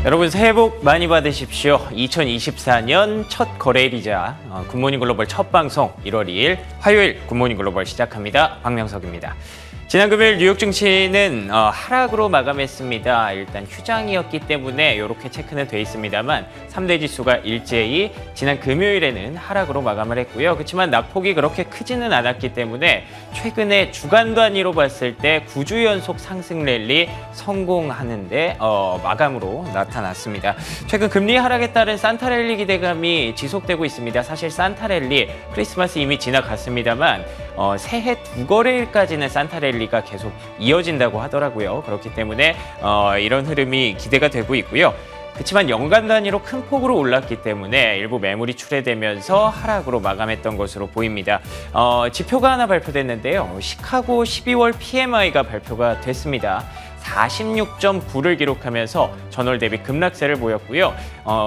여러분 새해 복 많이 받으십시오. 2024년 첫 거래일이자 굿모닝 글로벌 첫 방송 1월 2일 화요일 굿모닝 글로벌 시작합니다. 박명석입니다. 지난 금요일 뉴욕 증시는 하락으로 마감했습니다. 일단 휴장이었기 때문에 이렇게 체크는 돼 있습니다만 3대 지수가 일제히 지난 금요일에는 하락으로 마감을 했고요. 그렇지만 낙폭이 그렇게 크지는 않았기 때문에 최근에 주간 단위로 봤을 때 9주 연속 상승 랠리 성공하는데 마감으로 나타났습니다. 최근 금리 하락에 따른 산타 랠리 기대감이 지속되고 있습니다. 사실 산타 랠리 크리스마스 이미 지나갔습니다만 새해 두 거래일까지는 산타 랠리가 계속 이어진다고 하더라고요. 그렇기 때문에 이런 흐름이 기대가 되고 있고요. 그렇지만 연간 단위로 큰 폭으로 올랐기 때문에 일부 매물이 출회되면서 하락으로 마감했던 것으로 보입니다. 지표가 하나 발표됐는데요. 시카고 12월 PMI가 발표가 됐습니다. 46.9를 기록하면서 전월 대비 급락세를 보였고요.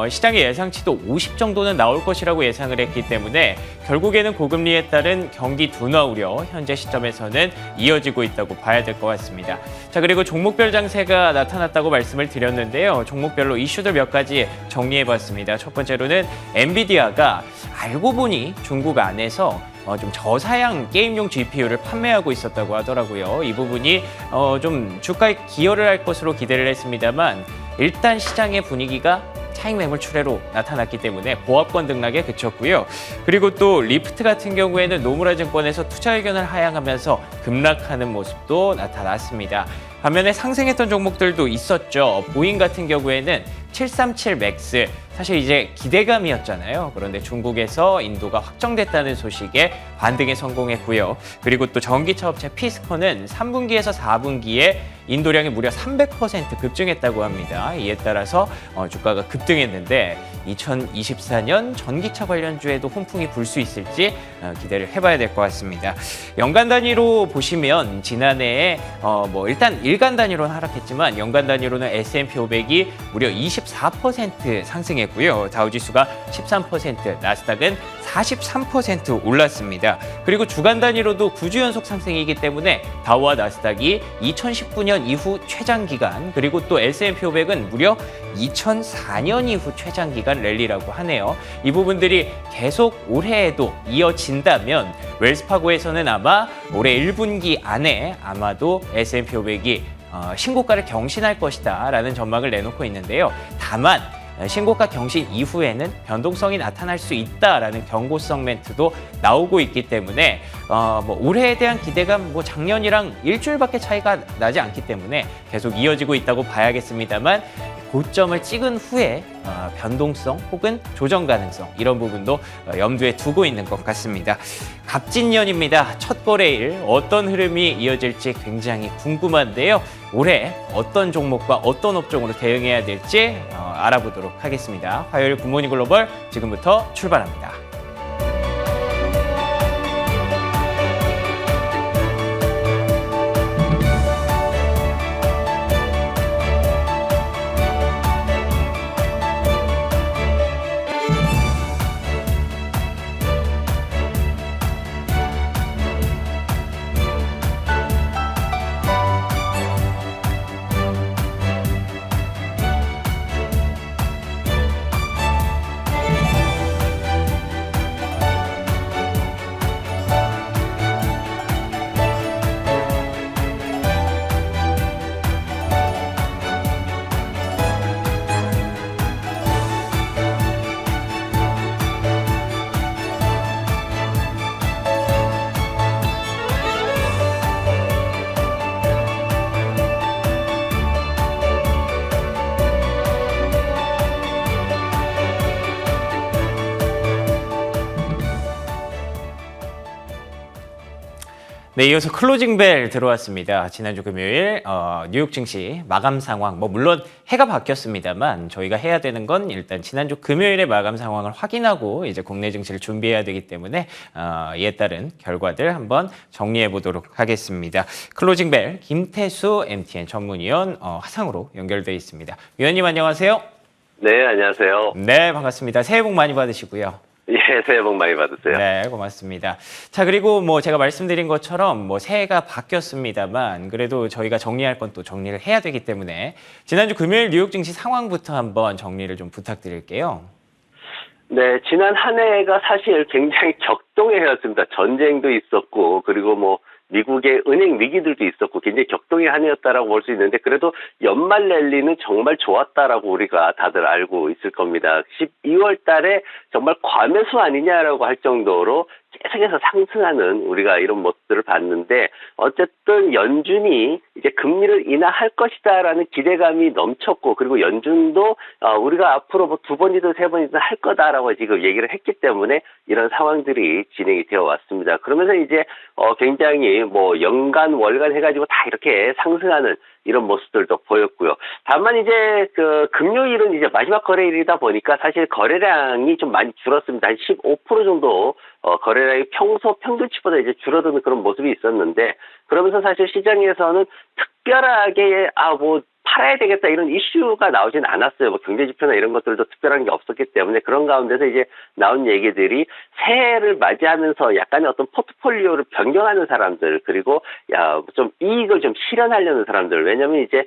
시장의 예상치도 50 정도는 나올 것이라고 예상을 했기 때문에 결국에는 고금리에 따른 경기 둔화 우려 현재 시점에서는 이어지고 있다고 봐야 될 것 같습니다. 자, 그리고 종목별 장세가 나타났다고 말씀을 드렸는데요. 종목별로 이슈들 몇 가지 정리해봤습니다. 첫 번째로는 엔비디아가 알고 보니 중국 안에서 좀 저사양 게임용 GPU를 판매하고 있었다고 하더라고요. 이 부분이 좀 주가에 기여를 할 것으로 기대를 했습니다만 일단 시장의 분위기가 차익 매물 출회로 나타났기 때문에 보합권 등락에 그쳤고요. 그리고 또 리프트 같은 경우에는 노무라 증권에서 투자 의견을 하향하면서 급락하는 모습도 나타났습니다. 반면에 상승했던 종목들도 있었죠. 보잉 같은 경우에는 737 맥스, 사실 이제 기대감이었잖아요. 그런데 중국에서 인도가 확정됐다는 소식에 반등에 성공했고요. 그리고 또 전기차 업체 피스코는 3분기에서 4분기에 인도량이 무려 300% 급증했다고 합니다. 이에 따라서 주가가 급등했는데 2024년 전기차 관련주에도 훈풍이 불 수 있을지 기대를 해봐야 될 것 같습니다. 연간 단위로 보시면 지난해에 일단 일간 단위로는 하락했지만 연간 단위로는 S&P 500이 무려 24% 상승했고요. 다우지수가 13%, 나스닥은 43% 올랐습니다. 그리고 주간 단위로도 9주 연속 상승이기 때문에 다우와 나스닥이 2019년 이후 최장 기간, 그리고 또 S&P 500은 무려 2004년 이후 최장 기간 랠리라고 하네요. 이 부분들이 계속 올해에도 이어진다면 웰스파고에서는 아마 올해 1분기 안에 아마도 S&P 500이 신고가를 경신할 것이다 라는 전망을 내놓고 있는데요. 다만 신고가 경신 이후에는 변동성이 나타날 수 있다라는 경고성 멘트도 나오고 있기 때문에 올해에 대한 기대감 작년이랑 일주일밖에 차이가 나지 않기 때문에 계속 이어지고 있다고 봐야겠습니다만 고점을 찍은 후에 변동성 혹은 조정 가능성 이런 부분도 염두에 두고 있는 것 같습니다. 갑진년입니다. 첫 거래일 어떤 흐름이 이어질지 굉장히 궁금한데요. 올해 어떤 종목과 어떤 업종으로 대응해야 될지 알아보도록 하겠습니다. 화요일 굿모닝 글로벌 지금부터 출발합니다. 네, 이어서 클로징 벨 들어왔습니다. 지난주 금요일 뉴욕 증시 마감 상황, 물론 해가 바뀌었습니다만 저희가 해야 되는 건 일단 지난주 금요일의 마감 상황을 확인하고 이제 국내 증시를 준비해야 되기 때문에 이에 따른 결과들 한번 정리해 보도록 하겠습니다. 클로징 벨 김태수 MTN 전문위원 화상으로 연결돼 있습니다. 위원님 안녕하세요. 네, 안녕하세요. 네, 반갑습니다. 새해 복 많이 받으시고요. 예, 새해 복 많이 받으세요. 네, 고맙습니다. 자, 그리고 뭐 제가 말씀드린 것처럼 뭐 새해가 바뀌었습니다만 그래도 저희가 정리할 건 또 정리를 해야 되기 때문에 지난주 금요일 뉴욕 증시 상황부터 한번 정리를 좀 부탁드릴게요. 네, 지난 한 해가 사실 굉장히 격동의 해였습니다. 전쟁도 있었고, 그리고 뭐, 미국의 은행 위기들도 있었고, 굉장히 격동의 한 해였다라고 볼 수 있는데, 그래도 연말 랠리는 정말 좋았다라고 우리가 다들 알고 있을 겁니다. 12월 달에 정말 과매수 아니냐라고 할 정도로 계속해서 상승하는 우리가 이런 모습들을 봤는데, 어쨌든 연준이 이제 금리를 인하할 것이다라는 기대감이 넘쳤고, 그리고 연준도 우리가 앞으로 뭐 두 번이든 세 번이든 할 거다라고 지금 얘기를 했기 때문에 이런 상황들이 진행이 되어 왔습니다. 그러면서 이제 굉장히 뭐 연간 월간 해가지고 다 이렇게 상승하는 이런 모습들도 보였고요. 다만 이제 그 금요일은 이제 마지막 거래일이다 보니까 사실 거래량이 좀 많이 줄었습니다. 한 15% 정도 거래량이 평소 평균치보다 이제 줄어드는 그런 모습이 있었는데, 그러면서 사실 시장에서는 특별하게 뭐 팔아야 되겠다 이런 이슈가 나오진 않았어요. 뭐 경제지표나 이런 것들도 특별한 게 없었기 때문에. 그런 가운데서 이제 나온 얘기들이 새해를 맞이하면서 약간의 어떤 포트폴리오를 변경하는 사람들, 그리고 좀 이익을 좀 실현하려는 사람들. 왜냐면 이제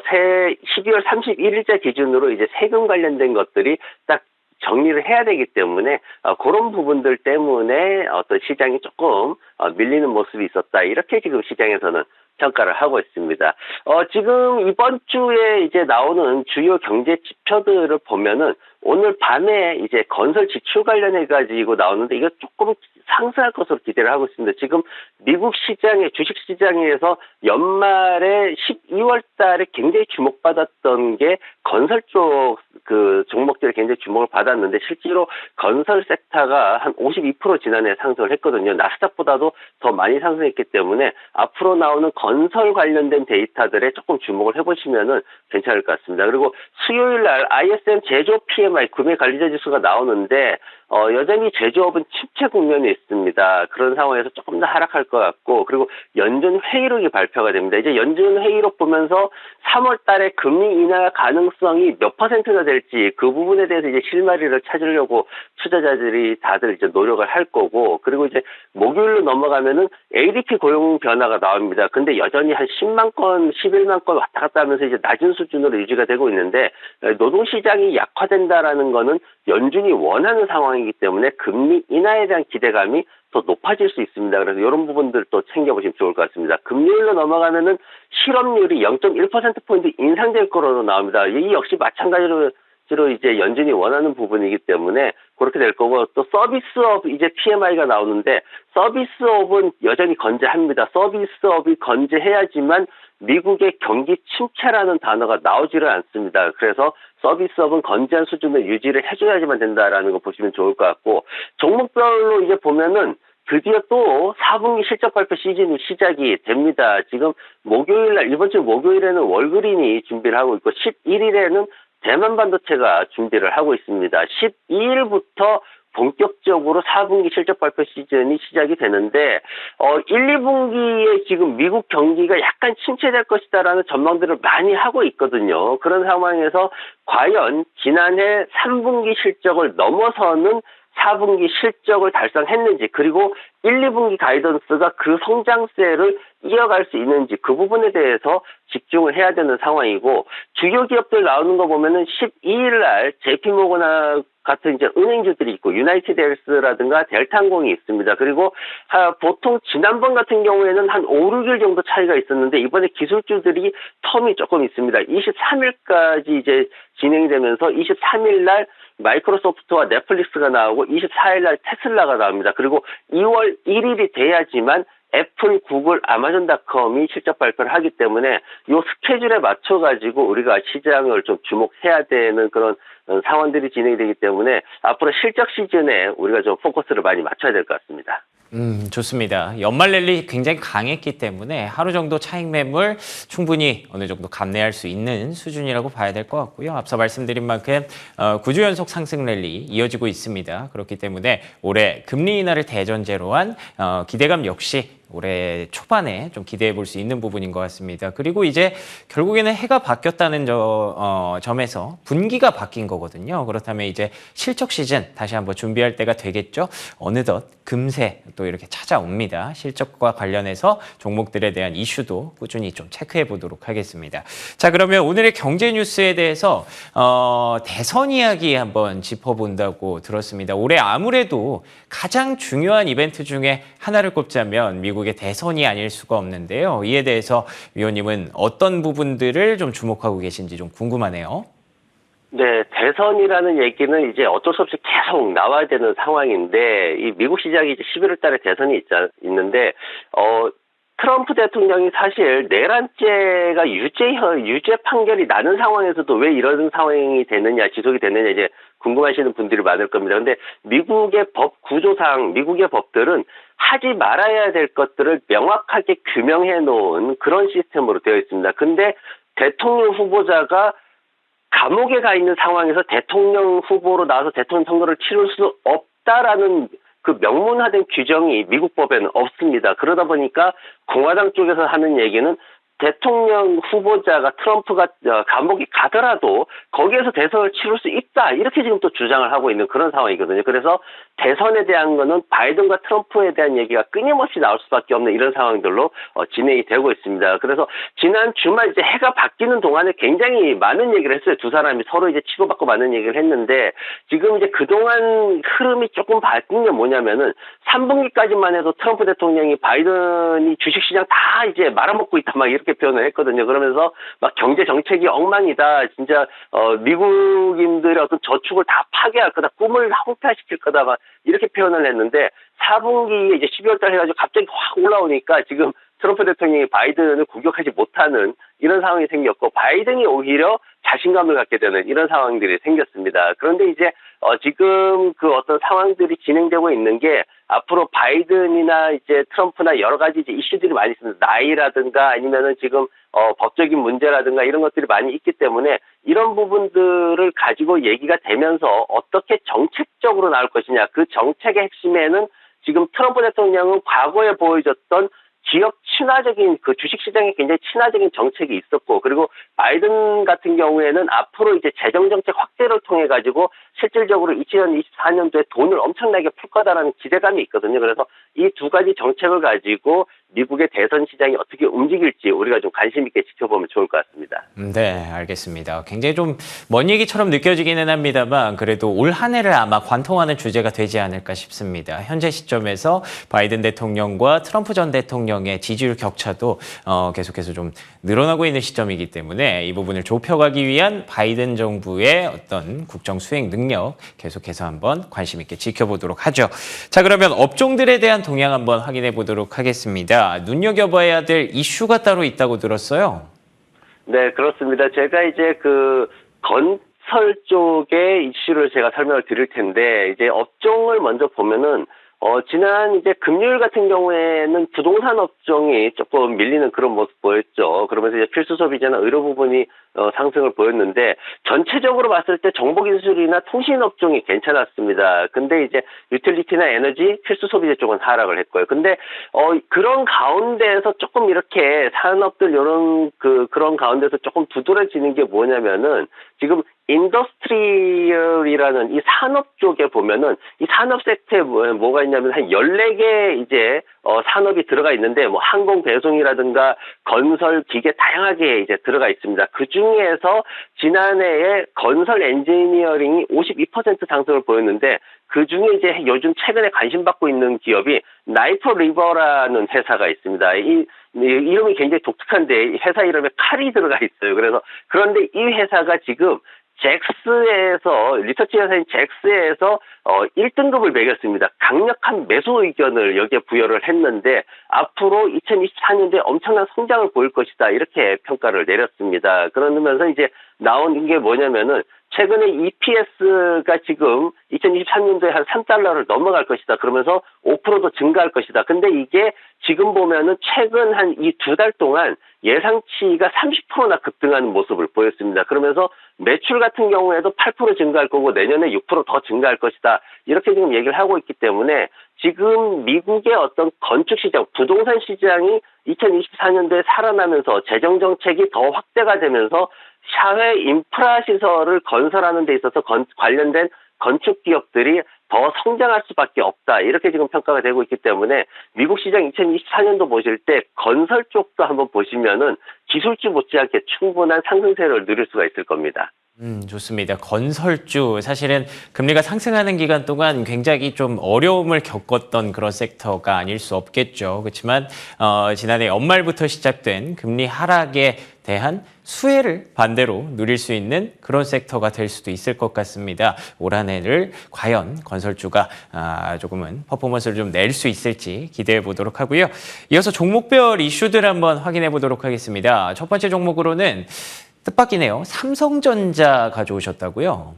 새해 12월 31일자 기준으로 이제 세금 관련된 것들이 딱 정리를 해야 되기 때문에 그런 부분들 때문에 어떤 시장이 조금 밀리는 모습이 있었다. 이렇게 지금 시장에서는 평가를 하고 있습니다. 지금 이번 주에 이제 나오는 주요 경제 지표들을 보면은 오늘 밤에 이제 건설 지출 관련해 가지고 나오는데 이거 조금 상승할 것으로 기대를 하고 있습니다. 지금 미국 시장의 주식 시장에서 연말에 12월 달에 굉장히 주목받았던 게 건설 쪽 그 종목들이 굉장히 주목을 받았는데, 실제로 건설 섹터가 한 52% 지난해 상승을 했거든요. 나스닥보다도 더 많이 상승했기 때문에 앞으로 나오는 건설 관련된 데이터들에 조금 주목을 해보시면은 괜찮을 것 같습니다. 그리고 수요일 날 ISM 제조업 PMI 구매 관리자 지수가 나오는데 여전히 제조업은 침체 국면에 있습니다. 그런 상황에서 조금 더 하락할 것 같고, 그리고 연준 회의록이 발표가 됩니다. 이제 연준 회의록 보면서 3월 달에 금리 인하 가능성이 몇 퍼센트나 될지 그 부분에 대해서 이제 실마리를 찾으려고 투자자들이 다들 이제 노력을 할 거고, 그리고 이제 목요일로 넘어가면은 ADP 고용 변화가 나옵니다. 근데 여전히 한 10만 건, 11만 건 왔다 갔다 하면서 이제 낮은 수준으로 유지가 되고 있는데, 노동시장이 약화된다라는 거는 연준이 원하는 상황이기 때문에 금리 인하에 대한 기대감이 더 높아질 수 있습니다. 그래서 이런 부분들도 챙겨보시면 좋을 것 같습니다. 금요일로 넘어가면은 실업률이 0.1%포인트 인상될 거로 나옵니다. 이 역시 마찬가지로 이제 연준이 원하는 부분이기 때문에 그렇게 될 거고, 또 서비스업 이제 PMI가 나오는데 서비스업은 여전히 건재합니다. 서비스업이 건재해야지만 미국의 경기 침체라는 단어가 나오지를 않습니다. 그래서 서비스업은 건재한 수준을 유지를 해줘야지만 된다라는 거 보시면 좋을 것 같고, 종목별로 이제 보면은 드디어 또 4분기 실적 발표 시즌이 시작이 됩니다. 지금 목요일날, 이번 주 목요일에는 월그린이 준비를 하고 있고 11일에는 대만 반도체가 준비를 하고 있습니다. 12일부터 본격적으로 4분기 실적 발표 시즌이 시작이 되는데 1, 2분기에 지금 미국 경기가 약간 침체될 것이다라는 전망들을 많이 하고 있거든요. 그런 상황에서 과연 지난해 3분기 실적을 넘어서는 4분기 실적을 달성했는지, 그리고 1, 2분기 가이던스가 그 성장세를 이어갈 수 있는지 그 부분에 대해서 집중을 해야 되는 상황이고, 주요 기업들 나오는 거 보면은 12일 날 JP모건 같은 이제 은행주들이 있고 유나이티드 헬스라든가 델타항공이 있습니다. 그리고 보통 지난번 같은 경우에는 한 5, 6일 정도 차이가 있었는데 이번에 기술주들이 텀이 조금 있습니다. 23일까지 이제 진행이 되면서 23일 날 마이크로소프트와 넷플릭스가 나오고 24일 날 테슬라가 나옵니다. 그리고 2월 1일이 돼야지만 애플, 구글, 아마존닷컴이 실적 발표를 하기 때문에 이 스케줄에 맞춰가지고 우리가 시장을 좀 주목해야 되는 그런 상황들이 진행이 되기 때문에 앞으로 실적 시즌에 우리가 좀 포커스를 많이 맞춰야 될 것 같습니다. 좋습니다. 연말 랠리 굉장히 강했기 때문에 하루 정도 차익 매물 충분히 어느 정도 감내할 수 있는 수준이라고 봐야 될 것 같고요. 앞서 말씀드린 만큼 9주 연속 상승 랠리 이어지고 있습니다. 그렇기 때문에 올해 금리 인하를 대전제로 한 기대감 역시 올해 초반에 좀 기대해 볼 수 있는 부분인 것 같습니다. 그리고 이제 결국에는 해가 바뀌었다는 점에서 분기가 바뀐 거거든요. 그렇다면 이제 실적 시즌 다시 한번 준비할 때가 되겠죠. 어느덧 금세 또 이렇게 찾아옵니다. 실적과 관련해서 종목들에 대한 이슈도 꾸준히 좀 체크해 보도록 하겠습니다. 자, 그러면 오늘의 경제 뉴스에 대해서 대선 이야기 한번 짚어본다고 들었습니다. 올해 아무래도 가장 중요한 이벤트 중에 하나를 꼽자면 미국의 대선이 아닐 수가 없는데요. 이에 대해서 위원님은 어떤 부분들을 좀 주목하고 계신지 좀 궁금하네요. 네, 대선이라는 얘기는 이제 어쩔 수 없이 계속 나와야 되는 상황인데, 이 미국 시장이 이제 11월 달에 대선이 있는데, 트럼프 대통령이 사실 내란죄가 유죄 판결이 나는 상황에서도 왜 이런 상황이 되느냐, 지속이 되느냐, 이제 궁금하시는 분들이 많을 겁니다. 근데 미국의 법 구조상, 미국의 법들은 하지 말아야 될 것들을 명확하게 규명해 놓은 그런 시스템으로 되어 있습니다. 근데 대통령 후보자가 감옥에 가 있는 상황에서 대통령 후보로 나와서 대통령 선거를 치를 수 없다라는 그 명문화된 규정이 미국 법에는 없습니다. 그러다 보니까 공화당 쪽에서 하는 얘기는 대통령 후보자가 트럼프가 감옥에 가더라도 거기에서 대선을 치를 수 있다, 이렇게 지금 또 주장을 하고 있는 그런 상황이거든요. 그래서 대선에 대한 거는 바이든과 트럼프에 대한 얘기가 끊임없이 나올 수밖에 없는 이런 상황들로 진행이 되고 있습니다. 그래서 지난 주말 이제 해가 바뀌는 동안에 굉장히 많은 얘기를 했어요. 두 사람이 서로 이제 치고받고 많은 얘기를 했는데, 지금 이제 그동안 흐름이 조금 바뀐 게 뭐냐면은 3분기까지만 해도 트럼프 대통령이 바이든이 주식시장 다 이제 말아먹고 있다, 막 이렇게 표현을 했거든요. 그러면서 막 경제 정책이 엉망이다, 진짜 미국인들의 어떤 저축을 다 파괴할 거다, 꿈을 황폐화시킬 거다, 막 이렇게 표현을 했는데, 4분기에 이제 12월 달 해가지고 갑자기 확 올라오니까 지금 트럼프 대통령이 바이든을 공격하지 못하는 이런 상황이 생겼고, 바이든이 오히려 자신감을 갖게 되는 이런 상황들이 생겼습니다. 그런데 이제 지금 그 어떤 상황들이 진행되고 있는 게, 앞으로 바이든이나 이제 트럼프나 여러 가지 이제 이슈들이 많이 있습니다. 나이라든가 아니면은 지금 법적인 문제라든가 이런 것들이 많이 있기 때문에, 이런 부분들을 가지고 얘기가 되면서 어떻게 정책적으로 나올 것이냐, 그 정책의 핵심에는 지금 트럼프 대통령은 과거에 보여줬던 기업 친화적인, 그 주식시장에 굉장히 친화적인 정책이 있었고, 그리고 바이든 같은 경우에는 앞으로 이제 재정정책 확대를 통해 가지고 실질적으로 2024년도에 돈을 엄청나게 풀 거다라는 기대감이 있거든요. 그래서 이 두 가지 정책을 가지고 미국의 대선 시장이 어떻게 움직일지 우리가 좀 관심 있게 지켜보면 좋을 것 같습니다. 네, 알겠습니다. 굉장히 좀 먼 얘기처럼 느껴지기는 합니다만, 그래도 올 한 해를 아마 관통하는 주제가 되지 않을까 싶습니다. 현재 시점에서 바이든 대통령과 트럼프 전 대통령의 지지율 격차도 계속해서 좀 늘어나고 있는 시점이기 때문에 이 부분을 좁혀가기 위한 바이든 정부의 어떤 국정 수행 능력 계속해서 한번 관심 있게 지켜보도록 하죠. 자, 그러면 업종들에 대한 동향 한번 확인해 보도록 하겠습니다. 눈여겨봐야 될 이슈가 따로 있다고 들었어요. 네, 그렇습니다. 제가 이제 그 건설 쪽의 이슈를 제가 설명을 드릴 텐데, 이제 업종을 먼저 보면은 지난 이제 금요일 같은 경우에는 부동산 업종이 조금 밀리는 그런 모습 보였죠. 그러면서 이제 필수 소비재나 의료 부분이 상승을 보였는데, 전체적으로 봤을 때 정보기술이나 통신 업종이 괜찮았습니다. 근데 이제 유틸리티나 에너지, 필수 소비재 쪽은 하락을 했고요. 근데 그런 가운데에서 조금 이렇게 산업들 그런 가운데서 조금 두드러지는 게 뭐냐면은, 지금 인더스트리얼이라는 이 산업 쪽에 보면은, 이 산업 섹터에 뭐가 있냐면 한 14개 이제 산업이 들어가 있는데, 뭐 항공 배송이라든가 건설 기계 다양하게 이제 들어가 있습니다. 그 중에서 지난해에 건설 엔지니어링이 52% 상승을 보였는데, 그 중에 이제 요즘 최근에 관심 받고 있는 기업이 나이터 리버라는 회사가 있습니다. 이 이름이 굉장히 독특한데, 회사 이름에 칼이 들어가 있어요. 그런데 이 회사가 지금 리서치 회사인 잭스에서 1등급을 매겼습니다. 강력한 매수 의견을 여기에 부여를 했는데, 앞으로 2024년도에 엄청난 성장을 보일 것이다, 이렇게 평가를 내렸습니다. 그러면서 이제 나온 게 뭐냐면은, 최근에 EPS가 지금 2023년도에 한 3달러를 넘어갈 것이다, 그러면서 5%도 증가할 것이다. 근데 이게 지금 보면은 최근 한 이 2달 동안 예상치가 30%나 급등하는 모습을 보였습니다. 그러면서 매출 같은 경우에도 8% 증가할 거고 내년에 6%더 증가할 것이다. 이렇게 지금 얘기를 하고 있기 때문에 지금 미국의 어떤 건축 시장, 부동산 시장이 2024년도에 살아나면서 재정 정책이 더 확대가 되면서 사회 인프라 시설을 건설하는 데 있어서 관련된 건축 기업들이 더 성장할 수밖에 없다. 이렇게 지금 평가가 되고 있기 때문에 미국 시장 2024년도 보실 때 건설 쪽도 한번 보시면은 기술주 못지않게 충분한 상승세를 누릴 수가 있을 겁니다. 좋습니다. 건설주, 사실은 금리가 상승하는 기간 동안 굉장히 좀 어려움을 겪었던 그런 섹터가 아닐 수 없겠죠. 그렇지만 지난해 연말부터 시작된 금리 하락에 대한 수혜를 반대로 누릴 수 있는 그런 섹터가 될 수도 있을 것 같습니다. 올 한 해를 과연 건설주가 조금은 퍼포먼스를 좀 낼 수 있을지 기대해 보도록 하고요. 이어서 종목별 이슈들 한번 확인해 보도록 하겠습니다. 첫 번째 종목으로는 뜻밖이네요. 삼성전자 가져오셨다고요?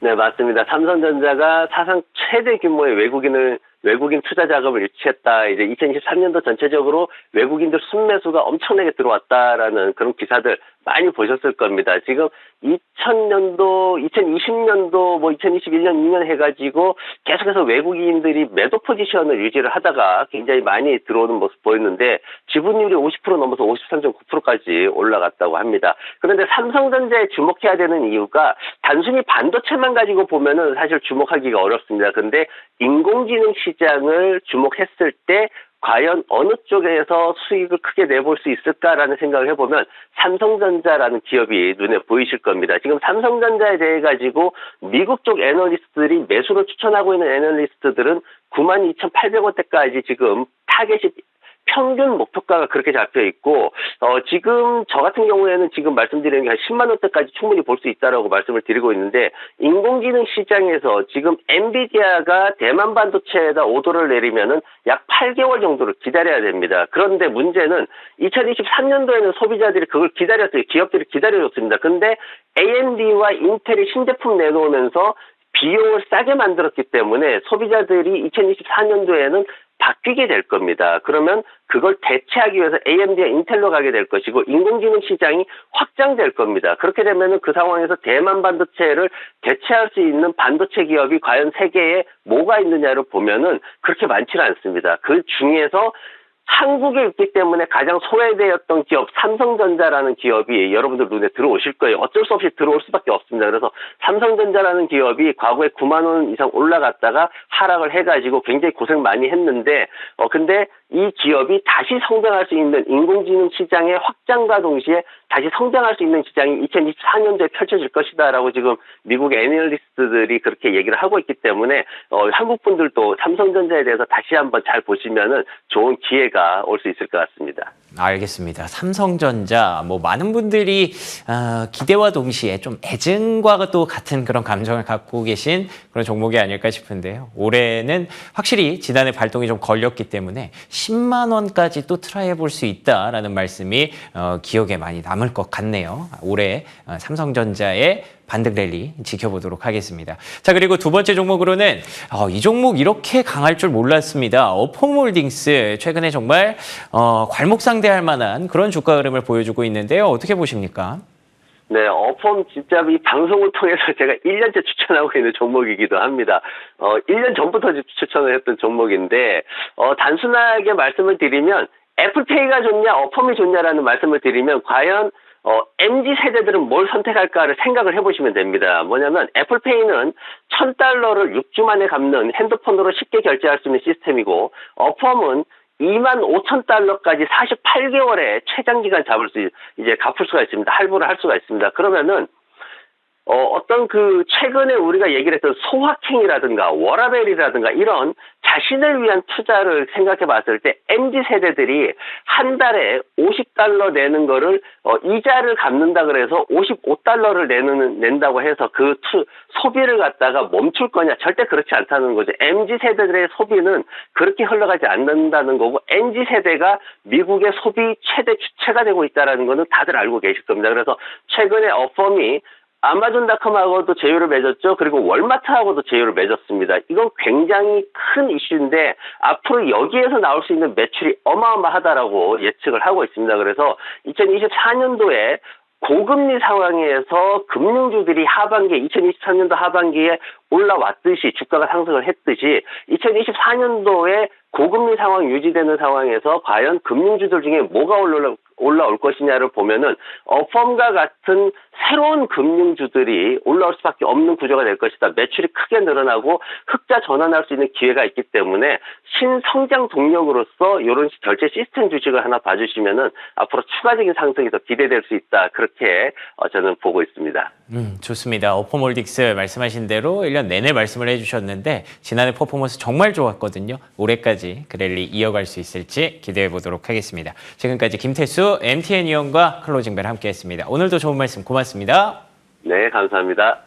네, 맞습니다. 삼성전자가 사상 최대 규모의 외국인 투자 자금을 유치했다. 이제 2023년도 전체적으로 외국인들 순매수가 엄청나게 들어왔다라는 그런 기사들 많이 보셨을 겁니다. 지금 2000년도, 2020년도, 2021년, 2년 해가지고 계속해서 외국인들이 매도 포지션을 유지를 하다가 굉장히 많이 들어오는 모습 보였는데 지분율이 50% 넘어서 53.9%까지 올라갔다고 합니다. 그런데 삼성전자에 주목해야 되는 이유가 단순히 반도체만 가지고 보면은 사실 주목하기가 어렵습니다. 근데 인공지능 시장을 주목했을 때 과연 어느 쪽에서 수익을 크게 내볼 수 있을까라는 생각을 해보면 삼성전자라는 기업이 눈에 보이실 겁니다. 지금 삼성전자에 대해 가지고 미국 쪽 애널리스트들이 매수를 추천하고 있는 애널리스트들은 92,800원대까지 지금 타겟이 평균 목표가가 그렇게 잡혀 있고 지금 저 같은 경우에는 지금 말씀드리는 게 한 10만 원대까지 충분히 볼 수 있다라고 말씀을 드리고 있는데 인공지능 시장에서 지금 엔비디아가 대만 반도체에다 오더를 내리면은 약 8개월 정도를 기다려야 됩니다. 그런데 문제는 2023년도에는 소비자들이 그걸 기다렸어요. 기업들이 기다려줬습니다. 근데 AMD와 인텔이 신제품 내놓으면서 비용을 싸게 만들었기 때문에 소비자들이 2024년도에는 바뀌게 될 겁니다. 그러면 그걸 대체하기 위해서 AMD와 인텔로 가게 될 것이고 인공지능 시장이 확장될 겁니다. 그렇게 되면 그 상황에서 대만 반도체를 대체할 수 있는 반도체 기업이 과연 세계에 뭐가 있느냐를 보면은 그렇게 많지는 않습니다. 그 중에서 한국에 있기 때문에 가장 소외되었던 기업 삼성전자라는 기업이 여러분들 눈에 들어오실 거예요. 어쩔 수 없이 들어올 수밖에 없습니다. 그래서 삼성전자라는 기업이 과거에 9만 원 이상 올라갔다가 하락을 해가지고 굉장히 고생 많이 했는데 근데 이 기업이 다시 성장할 수 있는 인공지능 시장의 확장과 동시에 다시 성장할 수 있는 시장이 2024년도에 펼쳐질 것이다라고 지금 미국의 애널리스트들이 그렇게 얘기를 하고 있기 때문에 한국 분들도 삼성전자에 대해서 다시 한번 잘 보시면은 좋은 기회가 올 수 있을 것 같습니다. 알겠습니다. 삼성전자, 많은 분들이 기대와 동시에 좀 애증과 또 같은 그런 감정을 갖고 계신 그런 종목이 아닐까 싶은데요. 올해는 확실히 지난해 발동이 좀 걸렸기 때문에 10만 원까지 또 트라이 해볼 수 있다라는 말씀이 기억에 많이 남을 것 같네요. 올해 삼성전자의 반등 랠리 지켜보도록 하겠습니다. 자, 그리고 두 번째 종목으로는 이 종목 이렇게 강할 줄 몰랐습니다. 어포몰딩스 최근에 정말 괄목상대할 만한 그런 주가 흐름을 보여주고 있는데요. 어떻게 보십니까? 네, 어펌 진짜 이 방송을 통해서 제가 1년째 추천하고 있는 종목이기도 합니다. 1년 전부터 추천을 했던 종목인데 단순하게 말씀을 드리면 애플페이가 좋냐, 어펌이 좋냐라는 말씀을 드리면 과연 MZ세대들은 뭘 선택할까를 생각을 해보시면 됩니다. 뭐냐면 애플페이는 $1,000를 6주 만에 갚는 핸드폰으로 쉽게 결제할 수 있는 시스템이고 어펌은 25,000달러까지 48개월에 최장기간 갚을 수가 있습니다. 할부를 할 수가 있습니다. 그러면은 어떤 최근에 우리가 얘기를 했던 소확행이라든가 워라밸이라든가 이런 자신을 위한 투자를 생각해 봤을 때 MZ세대들이 한 달에 $50 내는 거를 이자를 갚는다 그래서 $55를 낸다고 해서 소비를 갖다가 멈출 거냐? 절대 그렇지 않다는 거죠. MZ세대들의 소비는 그렇게 흘러가지 않는다는 거고 MZ세대가 미국의 소비 최대 주체가 되고 있다는 거는 다들 알고 계실 겁니다. 그래서 최근에 어펌이 아마존닷컴하고도 제휴를 맺었죠. 그리고 월마트하고도 제휴를 맺었습니다. 이건 굉장히 큰 이슈인데 앞으로 여기에서 나올 수 있는 매출이 어마어마하다라고 예측을 하고 있습니다. 그래서 2024년도에 고금리 상황에서 금융주들이 하반기에 2023년도 하반기에 올라왔듯이 주가가 상승을 했듯이 2024년도에 고금리 상황 유지되는 상황에서 과연 금융주들 중에 뭐가 올라올 것이냐를 보면은 어펌과 같은 새로운 금융주들이 올라올 수밖에 없는 구조가 될 것이다. 매출이 크게 늘어나고 흑자 전환할 수 있는 기회가 있기 때문에 신성장 동력으로서 이런 결제 시스템 주식을 하나 봐주시면은 앞으로 추가적인 상승이 더 기대될 수 있다. 그렇게 저는 보고 있습니다. 좋습니다. 어퍼몰딕스 말씀하신 대로 1년 내내 말씀을 해주셨는데 지난해 퍼포먼스 정말 좋았거든요. 올해까지 그 랠리 이어갈 수 있을지 기대해 보도록 하겠습니다. 지금까지 김태수 MTN 위원과 클로징벨 함께했습니다. 오늘도 좋은 말씀 고맙습니다. 네, 감사합니다.